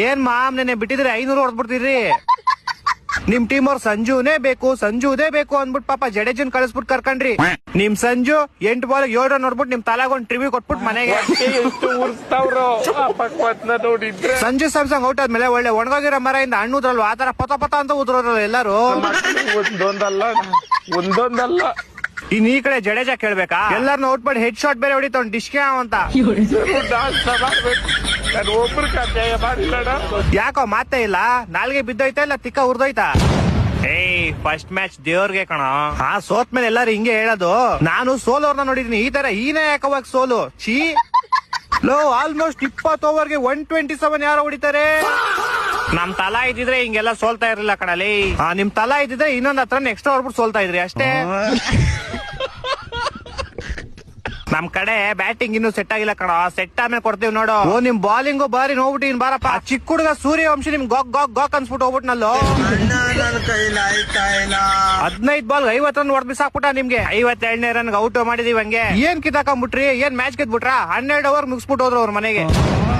ಏನ್ ಮಾಮ್ ನೆನೆ ಬಿಟ್ಟಿದ್ರೆ 500 ಹೊಡೆದ್ಬಿಡ್ತೀರಿ. ನಿಮ್ ಟೀಮ್ ಅವ್ರು ಸಂಜುನೇ ಬೇಕು ಅಂದ್ಬಿಟ್ಟು ಪಾಪ ಜಡೇಜನ್ ಕಳಿಸ್ಬಿಟ್ಟು ಕರ್ಕೊಂಡ್ರಿ. ನಿಮ್ ಸಂಜು 8 ಬಾಲ್ 7 ರನ್ ನೋಡ್ಬಿಟ್ಟು ನಿಮ್ ತಲಾಗೊಂಡ್ ಟ್ರಿವ್ಯೂ ಕೊಟ್ಬಿಟ್ಟು ಮನೆಗೆ. ಸಂಜು ಸ್ಯಾಮ್ಸಂಗ್ ಔಟ್ ಆದ್ಮೇಲೆ ಒಳ್ಳೆ ಒಣಗೋಗಿರೋ ಮರದಿಂದ ಹಣ್ಣುದ್ರಲ್ವ ಆತರ ಪತ ಅಂತ ಉದ್ರಲ್ಲ ಎಲ್ಲಾರು. ಒಂದೊಂದಲ್ಲ ಇನ್ ಈ ಕಡೆ ಜಡೇಜಾ ಕೇಳ್ಬೇಕಾ, ಎಲ್ಲಾರನ್ನ ಔಟ್ ಮಾಡಿ ಹೆಡ್ ಶಾಟ್ ಬೇರೆ ಹೊಡಿತ ಡಿಶ್ಕೆ ಅಂತ. ಯಾಕೋ ಮಾತೇ ಇಲ್ಲ, ನಾಲ್ಗೆ ಬಿದ್ದೋಯ್ತಾ ಇಲ್ಲ ತಿಕ್ಕ ಉರ್ದೋಯ್ತಾ? ಫಸ್ಟ್ ಮ್ಯಾಚ್ ದೇವ್ರಿಗೆ ಕಣ. ಸೋತ್ ಮೇಲೆ ಎಲ್ಲಾರು ಹಿಂಗೆ ಹೇಳೋದು. ನಾನು ಸೋಲೋರ್ನ ನೋಡಿದೀನಿ, ಈ ತರ ಹೀನೇ ಯಾಕವಾಗ ಸೋಲು ಚೀ. ಆಲ್ಮೋಸ್ಟ್ 20 ಓವರ್ಗೆ 127 ಯಾರೋ ಹೊಡಿತಾರೆ. ನಮ್ ತಲಾ ಇದ್ದಿದ್ರೆ ಹಿಂಗೆಲ್ಲ ಸೋಲ್ತಾ ಇರ್ಲಿಲ್ಲ ಕಣಲಿ. ನಿಮ್ ತಲಾ ಇದ್ದಿದ್ರೆ ಇನ್ನೊಂದ್ ಹತ್ರ ಎಕ್ಸ್ಟ್ರಾ ಹೊಡ್ಬಿಟ್ಟು ಸೋಲ್ತಾ ಇದ್ರಿ ಅಷ್ಟೇ. ನಮ್ ಕಡೆ ಬ್ಯಾಟಿಂಗ್ ಇನ್ನು ಸೆಟ್ ಆಗಿಲ್ಲ ಕಣ, ಸೆಟ್ ಆಮೇಲೆ ಕೊಡ್ತೀವಿ ನೋಡು. ನಿಮ್ ಬಾಲಿಂಗು ಬಾರಿ ನೋಡ್ಬಿಟ್ಟು ಇನ್ ಬಾರಪ್ಪ. ಚಿಕ್ಕ ಹುಡುಗ ಸೂರ್ಯವಂಶಿ ನಿಮ್ ಗಾಕ್ ಅನ್ಸ್ಬಿಟ್ಟು ಹೋಗ್ಬಿಟ್ನಲ್ಲೋ. 15 ಬಾಲ್ 50 ರನ್ ಹೊಡೆದ್ ಬಿಸಾಕ್ಬಿಟ್ಟ ನಿಮ್ಗೆ. 52ನೇ ರನ್ ಔಟ್ ಮಾಡಿದೀವಿ. ಹಂಗೆ ಏನ್ ಕಿತ್ತಾಕೊಂಡ್ಬಿಟ್ರಿ, ಏನ್ ಮ್ಯಾಚ್ ಗೆದ್ಬಿಟ್ರ? 12 ಓವರ್ ಮುಗಿಸ್ಬಿಟ್ಟು ಹೋದ್ರು ಅವ್ರ ಮನೆಗೆ.